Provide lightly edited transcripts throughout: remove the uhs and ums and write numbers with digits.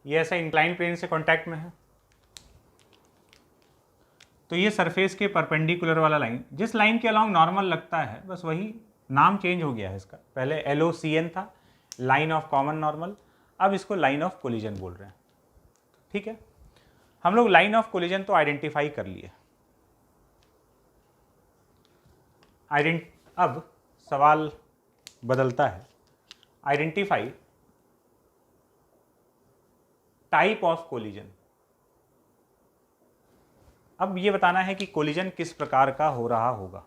ये ऐसा incline plane से कांटेक्ट में है, तो ये सरफेस के परपेंडिकुलर वाला लाइन, जिस लाइन के अलॉन्ग नॉर्मल लगता है, बस वही नाम चेंज हो गया है इसका। पहले LOCN था, लाइन ऑफ कॉमन नॉर्मल, अब इसको लाइन ऑफ कोलिजन बोल रहे हैं। ठीक है, हम लोग लाइन ऑफ कोलिजन तो आइडेंटिफाई कर लिए। अब सवाल बदलता है, आइडेंटिफाई टाइप ऑफ कोलिजन। अब ये बताना है कि कोलिजन किस प्रकार का हो रहा होगा।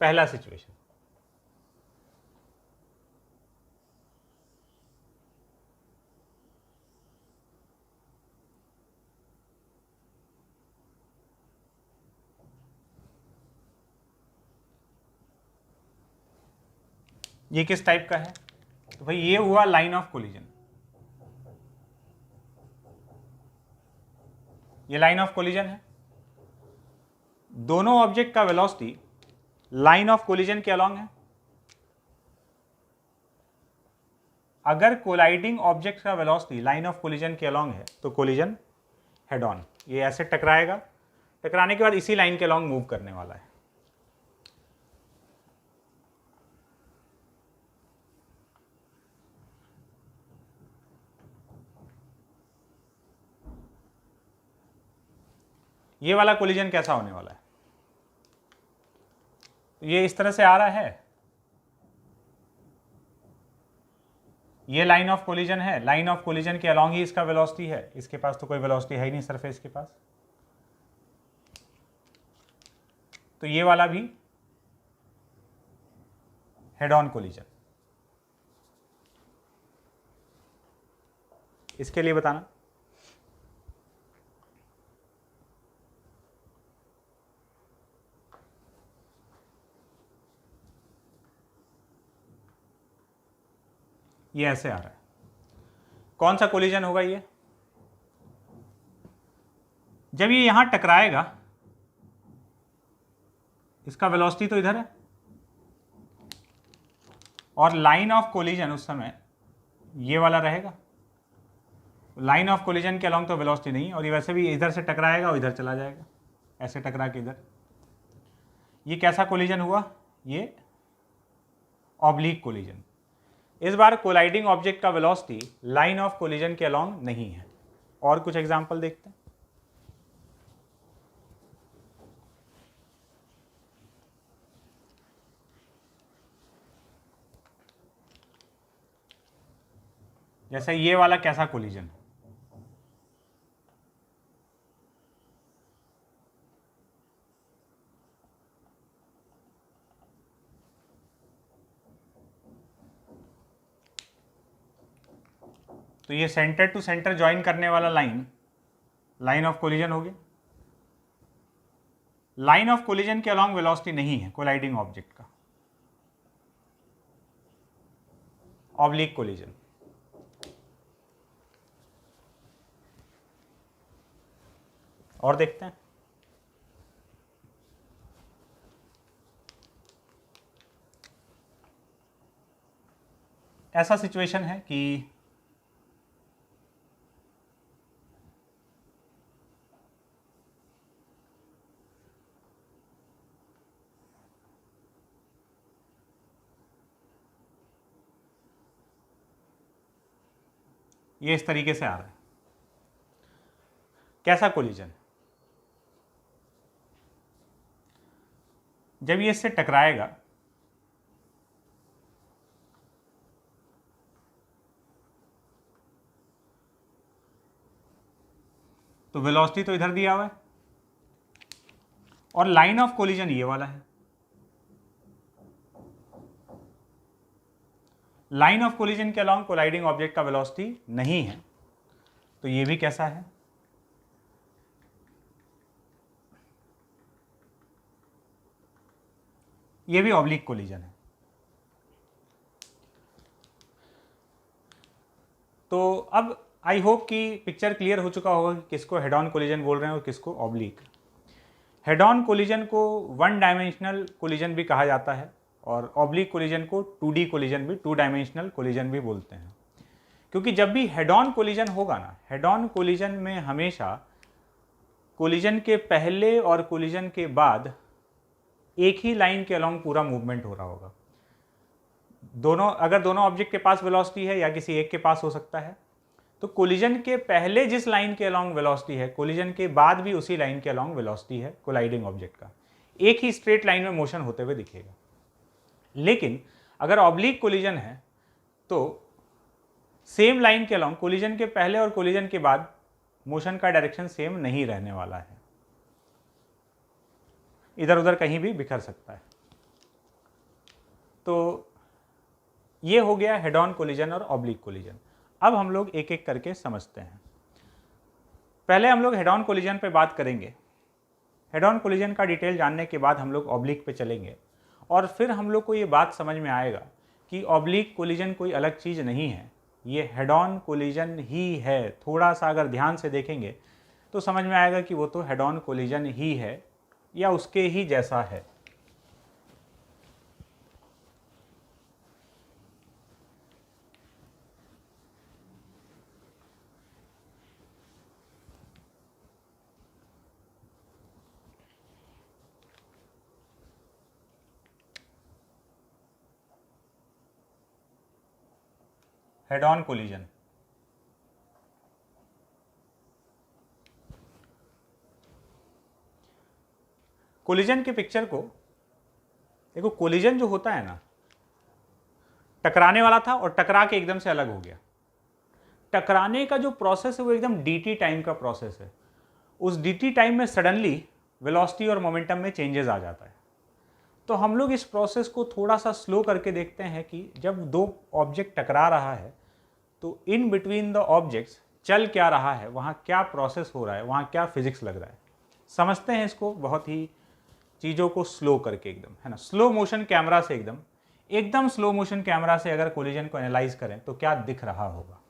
पहला सिचुएशन, ये किस टाइप का है? तो भाई ये हुआ लाइन ऑफ कोलिजन, ये लाइन ऑफ कोलिजन है। दोनों ऑब्जेक्ट का वेलोसिटी लाइन ऑफ कोलिजन के अलॉन्ग है। अगर कोलाइडिंग ऑब्जेक्ट का वेलोसिटी लाइन ऑफ कोलिजन के अलॉन्ग है तो कोलिजन हेड ऑन, ये ऐसे टकराएगा, टकराने के बाद इसी लाइन के अलॉन्ग मूव करने वाला है। ये वाला कोलिजन कैसा होने वाला है? ये इस तरह से आ रहा है, ये लाइन ऑफ कोलिजन है, लाइन ऑफ कोलिजन के अलॉन्ग ही इसका वेलोसिटी है। इसके पास तो कोई वेलोसिटी है ही नहीं सरफेस के पास, तो ये वाला भी हेड ऑन कोलिजन। इसके लिए बताना, ये ऐसे आ रहा है, कौन सा कोलिजन होगा ये? जब ये यहां टकराएगा, इसका वेलोसिटी तो इधर है, और लाइन ऑफ कोलिजन उस समय ये वाला रहेगा। लाइन ऑफ कोलिजन के अलॉन्ग तो वेलोसिटी नहीं, और ये वैसे भी इधर से टकराएगा और इधर चला जाएगा, ऐसे टकरा के इधर। ये कैसा कोलिजन हुआ? ये ऑब्लिक कोलिजन। इस बार कोलाइडिंग ऑब्जेक्ट का वेलोसिटी लाइन ऑफ कोलिजन के अलॉन्ग नहीं है। और कुछ एग्जांपल देखते हैं। जैसे ये वाला कैसा कोलिजन है? तो ये सेंटर टू सेंटर ज्वाइन करने वाला लाइन लाइन ऑफ कोलिजन हो गया। लाइन ऑफ कोलिजन के अलॉन्ग वेलोसिटी नहीं है कोलाइडिंग ऑब्जेक्ट का, ऑब्लिक कोलिजन। और देखते हैं, ऐसा सिचुएशन है कि ये इस तरीके से आ रहा है, कैसा कोलिजन? जब ये इससे टकराएगा तो वेलोसिटी तो इधर दिया हुआ है, और लाइन ऑफ कोलिजन ये वाला है। लाइन ऑफ कोलिजन के अलॉन्ग कोलाइडिंग ऑब्जेक्ट का वेलोसिटी नहीं है, तो ये भी कैसा है? ये भी ऑब्लिक कोलिजन है। तो अब आई होप कि पिक्चर क्लियर हो चुका होगा कि किसको हेड ऑन कोलिजन बोल रहे हैं और किसको ऑब्लिक। हेड ऑन कोलिजन को वन डायमेंशनल कोलिजन भी कहा जाता है और ऑब्लिक कोलिजन को 2D कोलिजन भी, 2 डायमेंशनल कोलिजन भी बोलते हैं। क्योंकि जब भी हेड ऑन कोलिजन होगा ना, हेड ऑन कोलिजन में हमेशा कोलिजन के पहले और कोलिजन के बाद एक ही लाइन के अलोंग पूरा मूवमेंट हो रहा होगा। अगर दोनों ऑब्जेक्ट के पास वेलोसिटी है या किसी एक के पास हो सकता है, तो कोलिजन के पहले जिस लाइन के अलोंग वेलोसिटी है, कोलिजन के बाद भी उसी लाइन के अलोंग वेलोसिटी है कोलाइडिंग ऑब्जेक्ट का, एक ही स्ट्रेट लाइन में मोशन होते हुए दिखेगा। लेकिन अगर ऑब्लिक कोलिजन है तो सेम लाइन के अलोंग कोलिजन के पहले और कोलिजन के बाद मोशन का डायरेक्शन सेम नहीं रहने वाला है, इधर उधर कहीं भी बिखर सकता है। तो ये हो गया हेड ऑन कोलिजन और ऑब्लिक कोलिजन। अब हम लोग एक एक करके समझते हैं। पहले हम लोग हेड ऑन कोलिजन पे बात करेंगे। हेड ऑन कोलिजन का डिटेल जानने के बाद हम लोग ऑब्लिक पे चलेंगे और फिर हम लोग को ये बात समझ में आएगा कि ऑब्लिक कोलिजन कोई अलग चीज़ नहीं है, ये हेड ऑन कोलिजन ही है। थोड़ा सा अगर ध्यान से देखेंगे तो समझ में आएगा कि वो तो हेड ऑन कोलिजन ही है या उसके ही जैसा है। हेड ऑन कोलिजन, कोलिजन के पिक्चर को देखो। कोलिजन जो होता है ना, टकराने वाला था और टकरा के एकदम से अलग हो गया। टकराने का जो प्रोसेस है वो एकदम dt टाइम का प्रोसेस है। उस dt टाइम में सडनली वेलोसिटी और मोमेंटम में चेंजेस आ जाता है। तो हम लोग इस प्रोसेस को थोड़ा सा स्लो करके देखते हैं कि जब दो ऑब्जेक्ट टकरा रहा है तो इन बिटवीन द ऑब्जेक्ट्स चल क्या रहा है, वहाँ क्या प्रोसेस हो रहा है, वहाँ क्या फिजिक्स लग रहा है। समझते हैं इसको बहुत ही चीज़ों को स्लो करके, एकदम है ना, स्लो मोशन कैमरा से, एकदम स्लो मोशन कैमरा से अगर कोलिजन को एनालाइज करें तो क्या दिख रहा होगा।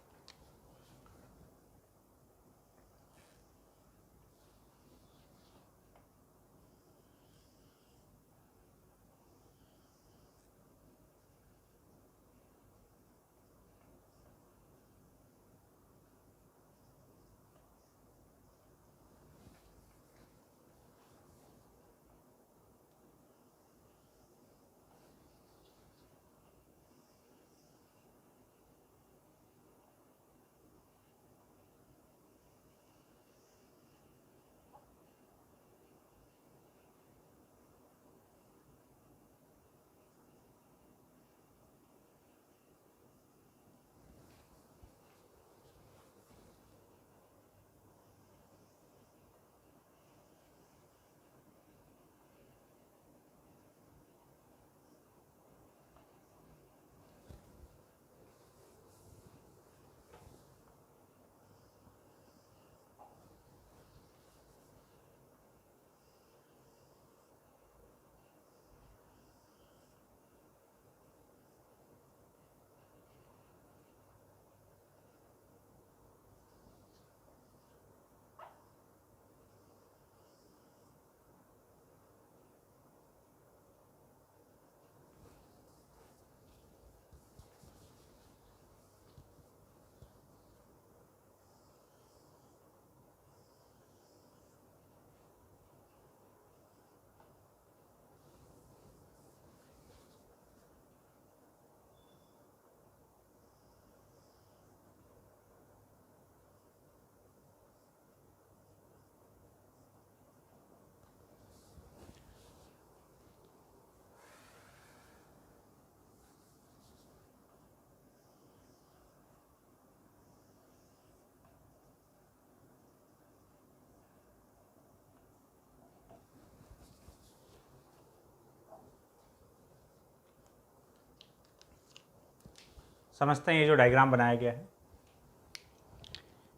समझते हैं ये जो डायग्राम बनाया गया है,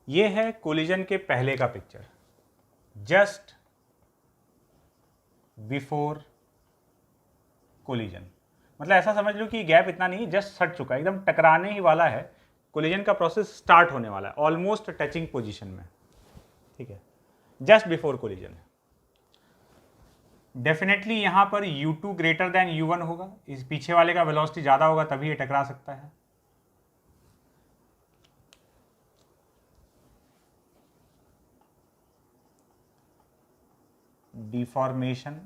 ये है कोलिजन के पहले का पिक्चर, जस्ट बिफोर कोलिजन। मतलब ऐसा समझ लो कि गैप इतना नहीं, जस्ट सट चुका है, एकदम टकराने ही वाला है, कोलिजन का प्रोसेस स्टार्ट होने वाला है, ऑलमोस्ट टचिंग पोजीशन में, ठीक है, जस्ट बिफोर कोलिजन है। डेफिनेटली यहां पर u2 ग्रेटर देन u1 होगा, इस पीछे वाले का वेलोसिटी ज्यादा होगा तभी ये टकरा सकता है। Deformation,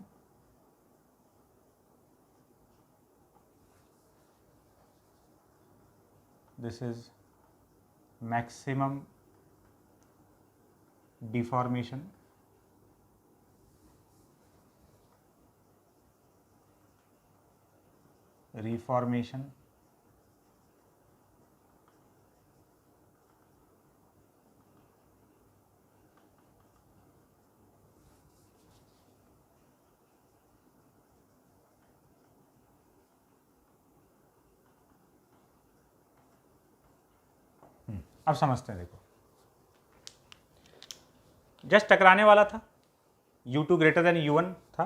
this is maximum deformation, reformation, अब समझते हैं। देखो जस्ट टकराने वाला था, u2 ग्रेटर देन u1 था,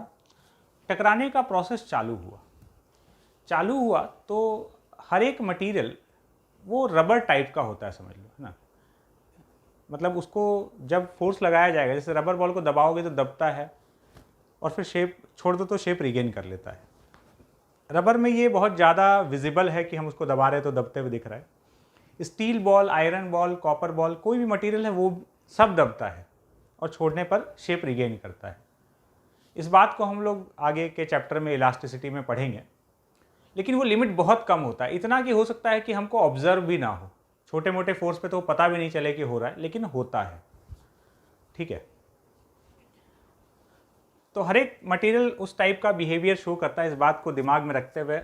टकराने का प्रोसेस चालू हुआ तो हर एक मटेरियल वो रबर टाइप का होता है, समझ लो, है ना। मतलब उसको जब फोर्स लगाया जाएगा, जैसे रबर बॉल को दबाओगे तो दबता है और फिर शेप छोड़ दो तो शेप रिगेन कर लेता है। रबर में ये बहुत ज़्यादा विजिबल है कि हम उसको दबा रहे तो दबते हुए दिख रहा है। Steel ball, iron ball, copper ball, कोई भी मटेरियल है वो सब दबता है और छोड़ने पर शेप रिगेन करता है। इस बात को हम लोग आगे के चैप्टर में इलास्टिसिटी में पढ़ेंगे, लेकिन वो लिमिट बहुत कम होता है, इतना कि हो सकता है कि हमको ऑब्जर्व भी ना हो, छोटे मोटे फोर्स पे तो पता भी नहीं चले कि हो रहा है, लेकिन होता है, ठीक है। तो हर एक मटेरियल उस टाइप का बिहेवियर शो करता है, इस बात को दिमाग में रखते हुए।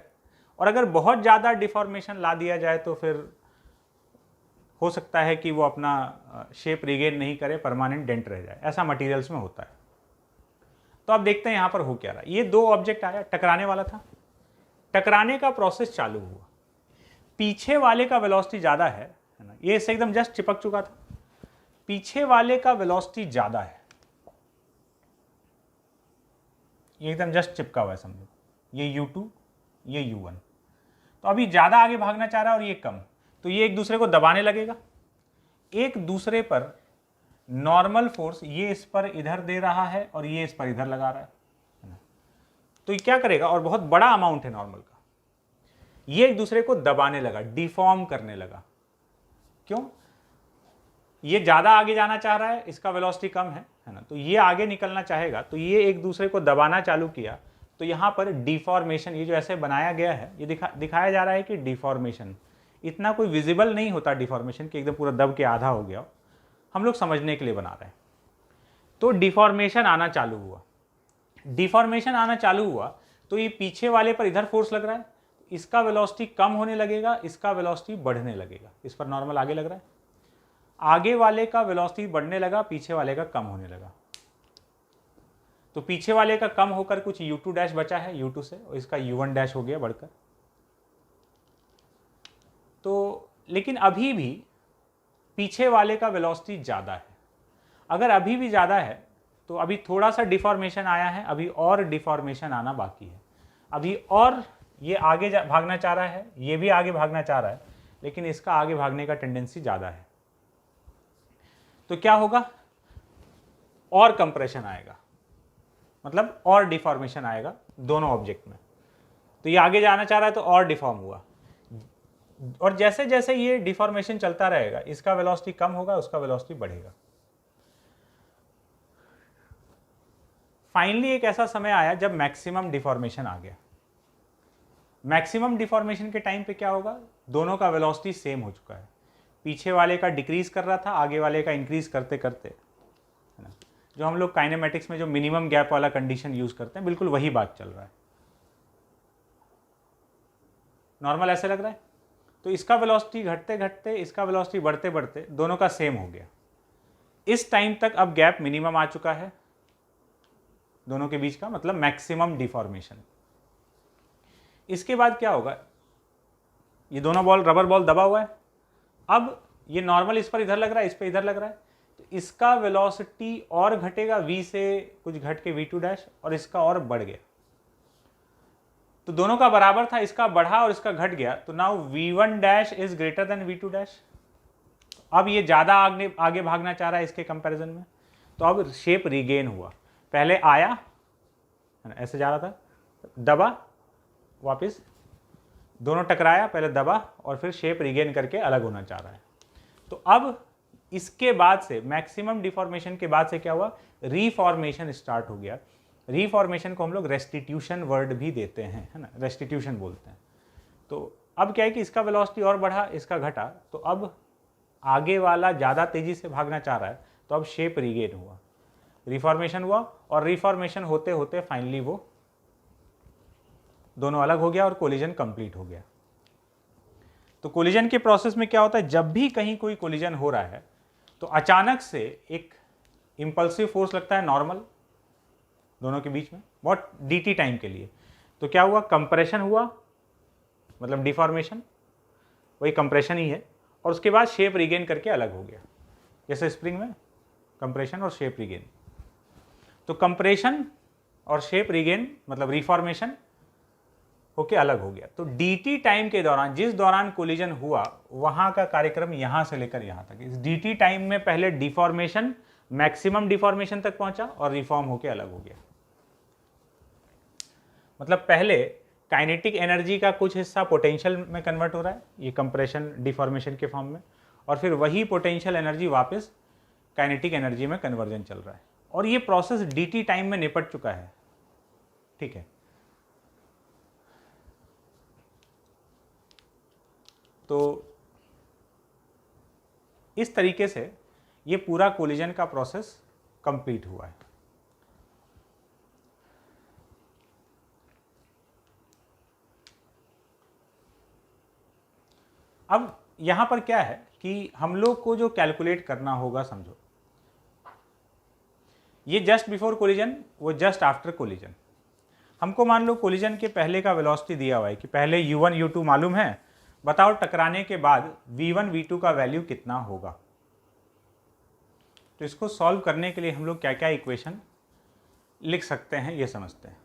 और अगर बहुत ज़्यादा डिफॉर्मेशन ला दिया जाए तो फिर हो सकता है कि वो अपना शेप रिगेन नहीं करे, परमानेंट डेंट रह जाए, ऐसा मटेरियल्स में होता है। तो आप देखते हैं यहाँ पर हो क्या रहा है। ये दो ऑब्जेक्ट आया, टकराने वाला था, टकराने का प्रोसेस चालू हुआ, पीछे वाले का वेलोसिटी ज़्यादा है ना, ये इससे एकदम जस्ट चिपक चुका था, पीछे वाले का वेलोसिटी ज़्यादा है, ये एकदम जस्ट चिपका हुआ है, समझो, ये u2 ये u1। तो अभी ज़्यादा आगे भागना चाह रहा है और ये कम, तो ये एक दूसरे को दबाने लगेगा, एक दूसरे पर नॉर्मल फोर्स ये इस पर इधर दे रहा है और ये इस पर इधर लगा रहा है ना। तो ये क्या करेगा, और बहुत बड़ा अमाउंट है नॉर्मल का, ये एक दूसरे को दबाने लगा, डिफॉर्म करने लगा। क्यों? ये ज़्यादा आगे जाना चाह रहा है, इसका वेलोसिटी कम है ना, तो ये आगे निकलना चाहेगा, तो ये एक दूसरे को दबाना चालू किया, तो यहाँ पर डिफॉर्मेशन, ये जो ऐसे बनाया गया है, ये दिखाया जा रहा है कि डिफॉर्मेशन, इतना कोई विजिबल नहीं होता डिफॉर्मेशन कि एकदम पूरा दब के आधा हो गया, हम लोग समझने के लिए बना रहे हैं। तो डिफॉर्मेशन आना चालू हुआ, डिफॉर्मेशन आना चालू हुआ तो ये पीछे वाले पर इधर फोर्स लग रहा है, इसका वेलोसिटी कम होने लगेगा, इसका वेलोसिटी बढ़ने लगेगा, इस पर नॉर्मल आगे लग रहा है, आगे वाले का वेलोसिटी बढ़ने लगा, पीछे वाले का कम होने लगा। तो पीछे वाले का कम होकर कुछ u2 डैश बचा है u2 से, और इसका u1 डैश हो गया बढ़कर। तो लेकिन अभी भी पीछे वाले का वेलोसिटी ज़्यादा है, अगर अभी भी ज़्यादा है तो अभी थोड़ा सा डिफॉर्मेशन आया है, अभी और डिफॉर्मेशन आना बाकी है, अभी और ये आगे भागना चाह रहा है, ये भी आगे भागना चाह रहा है, लेकिन इसका आगे भागने का टेंडेंसी ज़्यादा है। तो क्या होगा, और कंप्रेशन आएगा, मतलब और डिफॉर्मेशन आएगा दोनों ऑब्जेक्ट में। तो ये आगे जाना चाह रहा है तो और डिफॉर्म हुआ, और जैसे जैसे ये डिफॉर्मेशन चलता रहेगा, इसका वेलोसिटी कम होगा, उसका वेलोसिटी बढ़ेगा। फाइनली एक ऐसा समय आया जब मैक्सिमम डिफॉर्मेशन आ गया। मैक्सिमम डिफॉर्मेशन के टाइम पे क्या होगा, दोनों का वेलोसिटी सेम हो चुका है, पीछे वाले का डिक्रीज कर रहा था, आगे वाले का इंक्रीज करते करते, है ना, जो हम लोग काइनेमेटिक्स में जो मिनिमम गैप वाला कंडीशन यूज करते हैं, बिल्कुल वही बात चल रहा है। नॉर्मल ऐसे लग रहा है, तो इसका वेलोसिटी घटते घटते, इसका वेलोसिटी बढ़ते बढ़ते, दोनों का सेम हो गया। इस टाइम तक अब गैप मिनिमम आ चुका है दोनों के बीच का, मतलब मैक्सिमम डिफॉर्मेशन। इसके बाद क्या होगा, ये दोनों बॉल, रबर बॉल दबा हुआ है, अब ये नॉर्मल इस पर इधर लग रहा है, इस पर इधर लग रहा है, तो इसका वेलोसिटी और घटेगा, v से कुछ घट के v2 डैश, और इसका और बढ़ गया। तो दोनों का बराबर था, इसका बढ़ा और इसका घट गया, तो now v1 dash is greater than v2 dash. अब ये ज़्यादा आगे भागना चाह रहा है इसके कंपैरिजन में, तो अब शेप रिगेन हुआ। पहले आया ऐसे जा रहा था, दबा, वापस दोनों टकराया, पहले दबा और फिर शेप रिगेन करके अलग होना चाह रहा है। तो अब इसके बाद से मैक्सिमम डिफॉर्मेशन के बाद से क्या हुआ, रीफॉर्मेशन स्टार्ट हो गया। रीफॉर्मेशन को हम लोग रेस्टिट्यूशन वर्ड भी देते हैं, है ना, रेस्टिट्यूशन बोलते हैं। तो अब क्या है कि इसका वेलोसिटी और बढ़ा, इसका घटा, तो अब आगे वाला ज़्यादा तेज़ी से भागना चाह रहा है, तो अब शेप रिगेन हुआ, रिफॉर्मेशन हुआ, और रिफॉर्मेशन होते होते फाइनली वो दोनों अलग हो गया और कोलिजन कंप्लीट हो गया। तो कोलिजन के प्रोसेस में क्या होता है, जब भी कहीं कोई कोलिजन हो रहा है तो अचानक से एक इंपल्सिव फोर्स लगता है नॉर्मल दोनों के बीच में, बहुत dt टाइम के लिए। तो क्या हुआ, कंप्रेशन हुआ, मतलब डिफॉर्मेशन, वही कंप्रेशन ही है, और उसके बाद शेप रिगेन करके अलग हो गया, जैसे स्प्रिंग में कंप्रेशन और शेप रिगेन। तो कंप्रेशन और शेप रिगेन मतलब रिफॉर्मेशन होके अलग हो गया। तो dt टाइम के दौरान, जिस दौरान कोलिजन हुआ, वहां का कार्यक्रम यहां से लेकर यहां तक, इस dt टाइम में पहले डिफॉर्मेशन मैक्सिमम डिफॉर्मेशन तक पहुंचा और रिफॉर्म होके अलग हो गया। मतलब पहले काइनेटिक एनर्जी का कुछ हिस्सा पोटेंशियल में कन्वर्ट हो रहा है, ये कंप्रेशन डिफॉर्मेशन के फॉर्म में, और फिर वही पोटेंशियल एनर्जी वापस काइनेटिक एनर्जी में कन्वर्जन चल रहा है, और ये प्रोसेस dt टाइम में निपट चुका है। ठीक है, तो इस तरीके से ये पूरा कोलिजन का प्रोसेस कंप्लीट हुआ है। अब यहां पर क्या है कि हम लोग को जो कैलकुलेट करना होगा, समझो ये जस्ट बिफोर कोलिजन, वो जस्ट आफ्टर कोलिजन। हमको मान लो कोलिजन के पहले का वेलोसिटी दिया हुआ है कि पहले u1 u2 मालूम है, बताओ टकराने के बाद v1 v2 का वैल्यू कितना होगा। तो इसको सॉल्व करने के लिए हम लोग क्या क्या इक्वेशन लिख सकते हैं ये समझते हैं।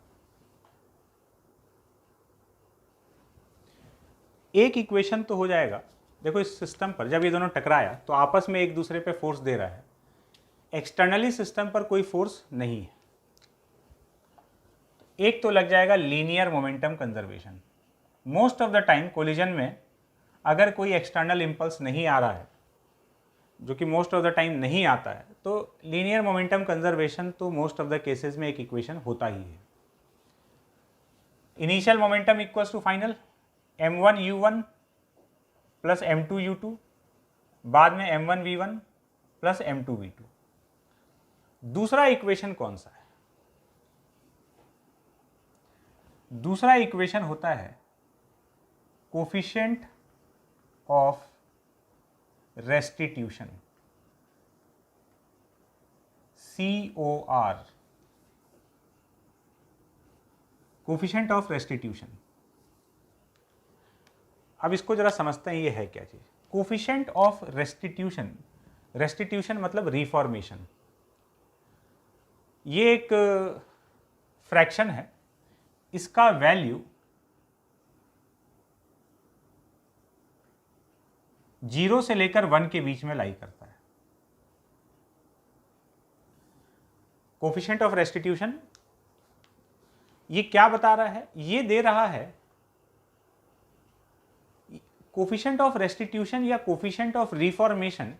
एक इक्वेशन तो हो जाएगा, देखो इस सिस्टम पर जब ये दोनों टकराया तो आपस में एक दूसरे पे फोर्स दे रहा है, एक्सटर्नली सिस्टम पर कोई फोर्स नहीं है। एक तो लग जाएगा linear momentum conservation. Most of the time collision में अगर कोई एक्सटर्नल इंपल्स नहीं आ रहा है, जो कि मोस्ट ऑफ द टाइम नहीं आता है, तो लीनियर मोमेंटम कंजर्वेशन तो मोस्ट ऑफ द केसेस में एक इक्वेशन होता ही है। Initial momentum equals to final m1 u1 plus m2 u2, बाद में m1 v1 plus m2 v2। दूसरा इक्वेशन कौन सा है? दूसरा इक्वेशन होता है coefficient of restitution, COR, coefficient of restitution. अब इसको जरा समझते हैं ये है क्या चीज। कोफिशिएंट ऑफ रेस्टिट्यूशन, रेस्टिट्यूशन मतलब रिफॉर्मेशन, ये एक फ्रैक्शन है, इसका वैल्यू 0 से लेकर 1 के बीच में लाई करता है। कोफिशिएंट ऑफ रेस्टिट्यूशन ये क्या बता रहा है, ये दे रहा है कोफिशिएंट ऑफ रेस्टिट्यूशन या कोफिशिएंट ऑफ रिफॉर्मेशन,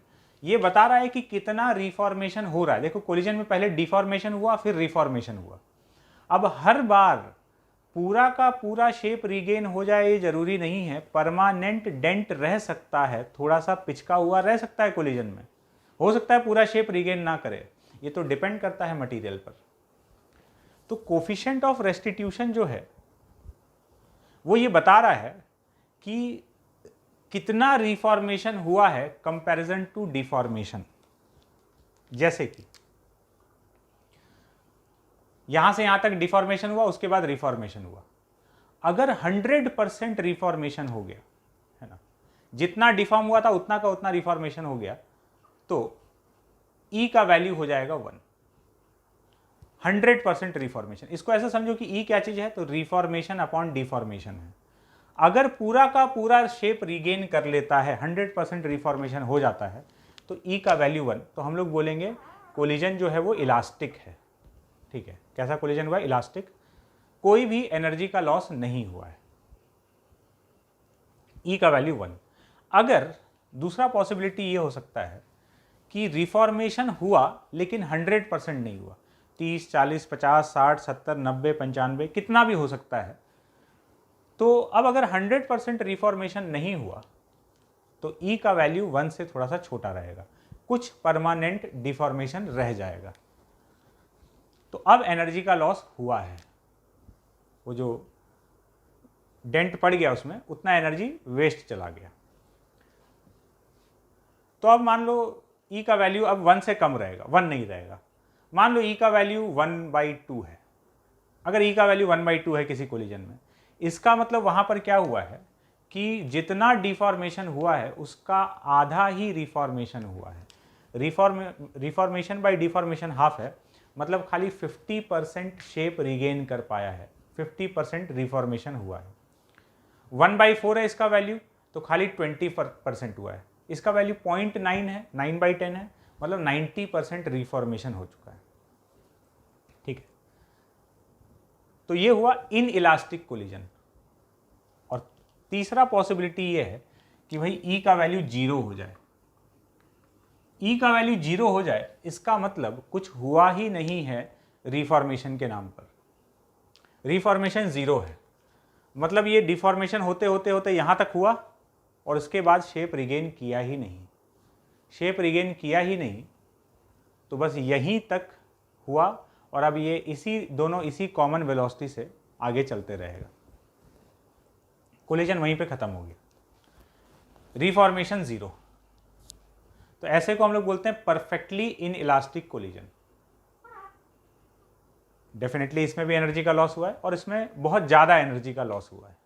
ये बता रहा है कि कितना रिफॉर्मेशन हो रहा है। देखो कोलिजन में पहले डिफॉर्मेशन हुआ, फिर रिफॉर्मेशन हुआ। अब हर बार पूरा का पूरा शेप रिगेन हो जाए ये जरूरी नहीं है, परमानेंट डेंट रह सकता है, थोड़ा सा पिचका हुआ रह सकता है कोलिजन में, हो सकता है पूरा शेप रिगेन ना करे, ये तो डिपेंड करता है मटेरियल पर। तो कोफिशिएंट ऑफ रेस्टिट्यूशन जो है वो ये बता रहा है कि कितना रिफॉर्मेशन हुआ है कंपैरिजन टू डिफॉर्मेशन। जैसे कि यहां से यहां तक डिफॉर्मेशन हुआ, उसके बाद रिफॉर्मेशन हुआ। अगर 100% रिफॉर्मेशन हो गया है ना, जितना डिफॉर्म हुआ था उतना का उतना रिफॉर्मेशन हो गया, तो E का वैल्यू हो जाएगा 1। 100% रिफॉर्मेशन। इसको ऐसा समझो कि ई क्या चीज़ है, तो रिफॉर्मेशन अपॉन डिफॉर्मेशन है। अगर पूरा का पूरा शेप रिगेन कर लेता है, 100% रिफॉर्मेशन हो जाता है, तो ई का वैल्यू 1, तो हम लोग बोलेंगे कोलिजन जो है वो इलास्टिक है। ठीक है, कैसा कोलिजन हुआ? इलास्टिक, कोई भी एनर्जी का लॉस नहीं हुआ है। ई का वैल्यू 1। अगर दूसरा पॉसिबिलिटी ये हो सकता है कि रिफॉर्मेशन हुआ लेकिन 100% नहीं हुआ, 30, 40, 50, 60, 70, 90, 95 कितना भी हो सकता है। तो अब अगर 100% रिफॉर्मेशन नहीं हुआ तो ई का वैल्यू 1 से थोड़ा सा छोटा रहेगा, कुछ परमानेंट डिफॉर्मेशन रह जाएगा। तो अब एनर्जी का लॉस हुआ है, वो जो डेंट पड़ गया उसमें उतना एनर्जी वेस्ट चला गया। तो अब मान लो ई का वैल्यू अब 1 से कम रहेगा, 1 नहीं रहेगा। मान लो ई का वैल्यू 1/2 है। अगर ई का वैल्यू 1/2 है किसी कोलिजन में, इसका मतलब वहां पर क्या हुआ है कि जितना डिफॉर्मेशन हुआ है उसका आधा ही रिफॉर्मेशन हुआ है। रिफॉर्मेशन बाय डिफॉर्मेशन हाफ है, मतलब खाली 50% शेप रिगेन कर पाया है, 50% रिफॉर्मेशन हुआ है। 1/4 है इसका वैल्यू, तो खाली 20% हुआ है। इसका वैल्यू 0.9 है, 9/10 है, मतलब 90% रिफॉर्मेशन हो चुका है। ठीक है, तो ये हुआ इन इलास्टिक कोलिजन। और तीसरा पॉसिबिलिटी ये है कि भाई ई का वैल्यू 0 हो जाए। ई का वैल्यू 0 हो जाए इसका मतलब कुछ हुआ ही नहीं है रिफॉर्मेशन के नाम पर। रिफॉर्मेशन 0 है, मतलब ये डिफॉर्मेशन होते होते होते यहाँ तक हुआ और उसके बाद शेप रिगेन किया ही नहीं। शेप रिगेन किया ही नहीं, तो बस यहीं तक हुआ और अब ये दोनों इसी कॉमन वेलोसिटी से आगे चलते रहेगा। कोलिजन वहीं पे खत्म हो गया, रिफॉर्मेशन 0। तो ऐसे को हम लोग बोलते हैं perfectly in elastic collision. Definitely इसमें भी एनर्जी का लॉस हुआ है और इसमें बहुत ज़्यादा एनर्जी का लॉस हुआ है।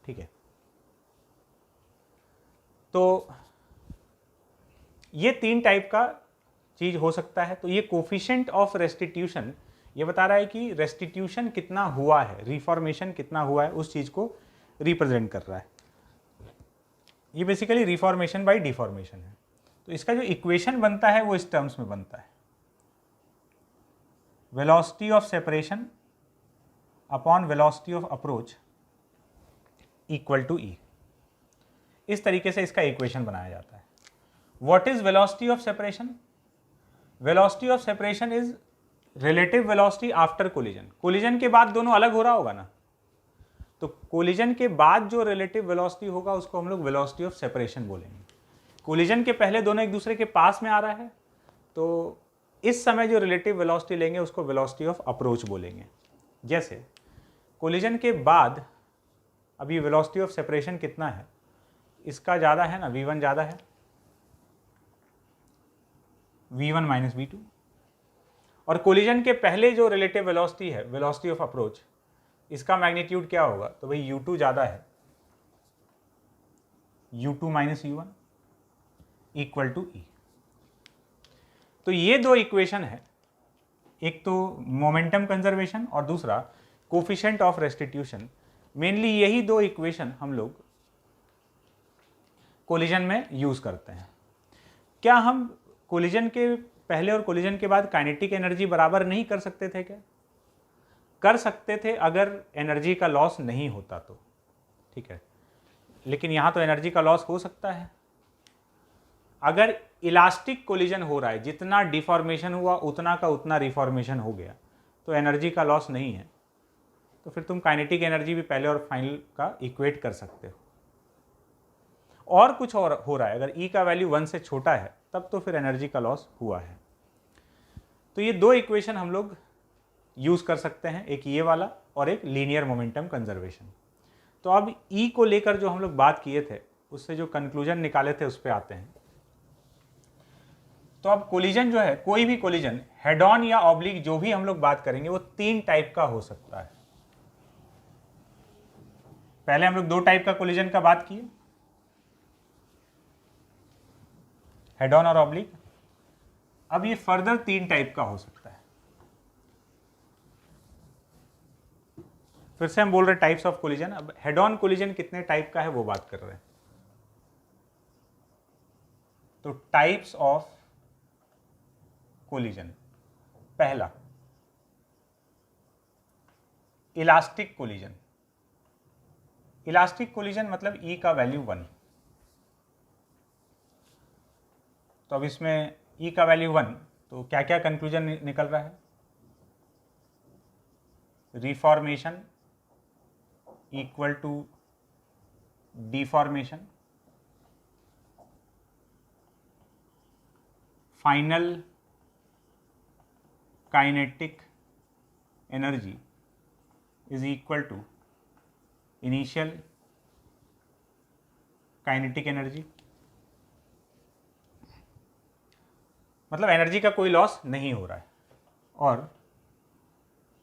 ठीक है, तो ये 3 टाइप का चीज हो सकता है। तो ये कोफिशिएंट ऑफ रेस्टिट्यूशन ये बता रहा है कि रेस्टिट्यूशन कितना हुआ है, रिफॉर्मेशन कितना हुआ है, उस चीज को रिप्रेजेंट कर रहा है। ये बेसिकली रिफॉर्मेशन बाय डिफॉर्मेशन है। तो इसका जो इक्वेशन बनता है वो इस टर्म्स में बनता है, velocity of separation upon velocity of approach equal to E. इस तरीके से इसका इक्वेशन बनाया जाता है। What is velocity of separation? Velocity of separation is relative velocity after collision. Collision के बाद दोनों अलग हो रहा होगा ना, तो कोलिजन के बाद जो रिलेटिव वेलोसिटी होगा उसको हम लोग वेलोसिटी ऑफ सेपरेशन बोलेंगे। कोलिजन के पहले दोनों एक दूसरे के पास में आ रहा है, तो इस समय जो रिलेटिव वेलोसिटी लेंगे उसको वेलोसिटी ऑफ अप्रोच बोलेंगे। जैसे कोलिजन के बाद अभी वेलोसिटी ऑफ सेपरेशन कितना है, इसका ज़्यादा है ना, v1 ज़्यादा है, v1 माइनस v2। और कोलिजन के पहले जो रिलेटिव वेलोसिटी है, वेलोसिटी ऑफ अप्रोच, इसका मैग्नीट्यूड क्या होगा, तो भाई u2 ज़्यादा है, u2 minus u1 equal to ई। तो ये दो इक्वेशन है, एक तो मोमेंटम कंजर्वेशन और दूसरा कोफिशिएंट ऑफ रेस्टिट्यूशन। मेनली यही दो इक्वेशन हम लोग कोलिजन में यूज करते हैं। क्या हम कोलिजन के पहले और कोलिजन के बाद काइनेटिक एनर्जी बराबर नहीं कर सकते थे? क्या कर सकते थे अगर एनर्जी का लॉस नहीं होता तो, ठीक है, लेकिन यहाँ तो एनर्जी का लॉस हो सकता है। अगर इलास्टिक कोलिजन हो रहा है, जितना डिफॉर्मेशन हुआ उतना का उतना रिफॉर्मेशन हो गया, तो एनर्जी का लॉस नहीं है, तो फिर तुम काइनेटिक एनर्जी भी पहले और फाइनल का इक्वेट कर सकते हो। और कुछ और हो रहा है, अगर ई का वैल्यू 1 से छोटा है तब तो फिर एनर्जी का लॉस हुआ है। तो ये दो इक्वेशन हम लोग यूज कर सकते हैं, एक ये वाला और एक लीनियर मोमेंटम कंजर्वेशन। तो अब ई को लेकर जो हम लोग बात किए थे उससे जो कंक्लूजन निकाले थे उस पर आते हैं। तो अब कोलिजन जो है, कोई भी कोलिजन हेड ऑन या ऑब्लिक जो भी हम लोग बात करेंगे वो 3 टाइप का हो सकता है। पहले हम लोग 2 टाइप का कोलिजन का बात किए, हेड ऑन और ऑब्लिक। अब ये फर्दर 3 टाइप का हो सकता है। फिर से हम बोल रहे हैं टाइप्स ऑफ कोलिजन। अब हेड ऑन कोलिजन कितने टाइप का है वो बात कर रहे हैं। तो टाइप्स ऑफ कोलिजन, पहला इलास्टिक कोलिजन। इलास्टिक कोलिजन मतलब ई का वैल्यू 1। तो अब इसमें ई का वैल्यू 1, तो क्या क्या कंक्लूजन निकल रहा है? Reformation equal to deformation, final kinetic energy is equal to initial kinetic energy. मतलब एनर्जी का कोई लॉस नहीं हो रहा है। और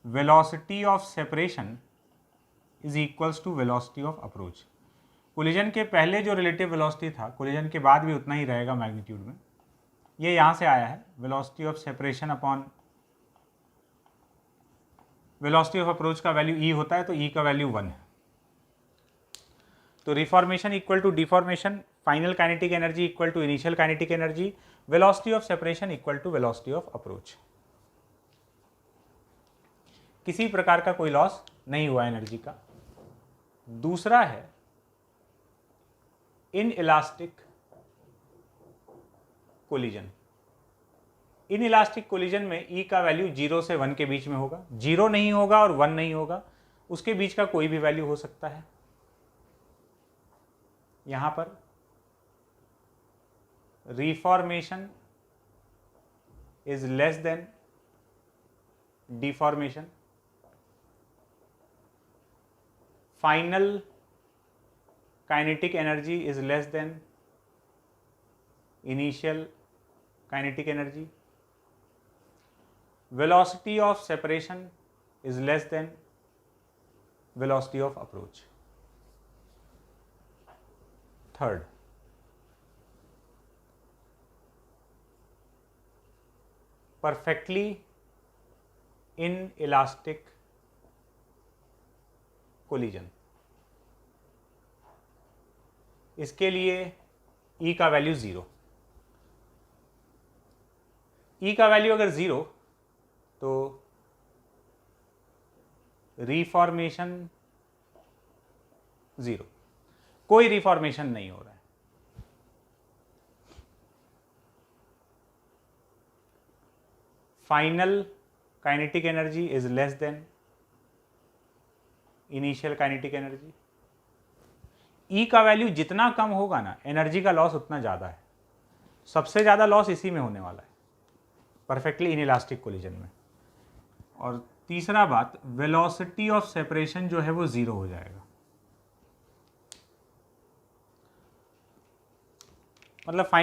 velocity of separation is equals to velocity of approach. Collision के पहले जो रिलेटिव वेलोसिटी था, कोलिजन के बाद भी उतना ही रहेगा मैग्नीट्यूड में। ये यहाँ से आया है, velocity of separation upon velocity of approach का वैल्यू ई होता है, तो ई का वैल्यू 1 है। तो reformation equal to deformation, final kinetic energy equal to initial kinetic energy, velocity of separation equal to velocity of approach. किसी प्रकार का कोई लॉस नहीं हुआ एनर्जी का। दूसरा है in elastic collision. In elastic collision में ई का वैल्यू 0 से 1 के बीच में होगा। 0 नहीं होगा और 1 नहीं होगा, उसके बीच का कोई भी वैल्यू हो सकता है। यहां पर reformation is less then deformation, final kinetic energy is less than initial kinetic energy, velocity of separation is less than velocity of approach. Third, perfectly inelastic collision। इसके लिए E का वैल्यू 0। E का value अगर 0 तो reformation 0, कोई reformation नहीं हो रहा है। Final kinetic energy is less than initial kinetic energy. E का वैल्यू जितना कम होगा ना, एनर्जी का लॉस उतना ज़्यादा है। सबसे ज़्यादा लॉस इसी में होने वाला है, परफेक्टली इनइलास्टिक कोलिजन में। और तीसरा बात, वेलोसिटी ऑफ सेपरेशन जो है वो 0 हो जाएगा। मतलब फाइनल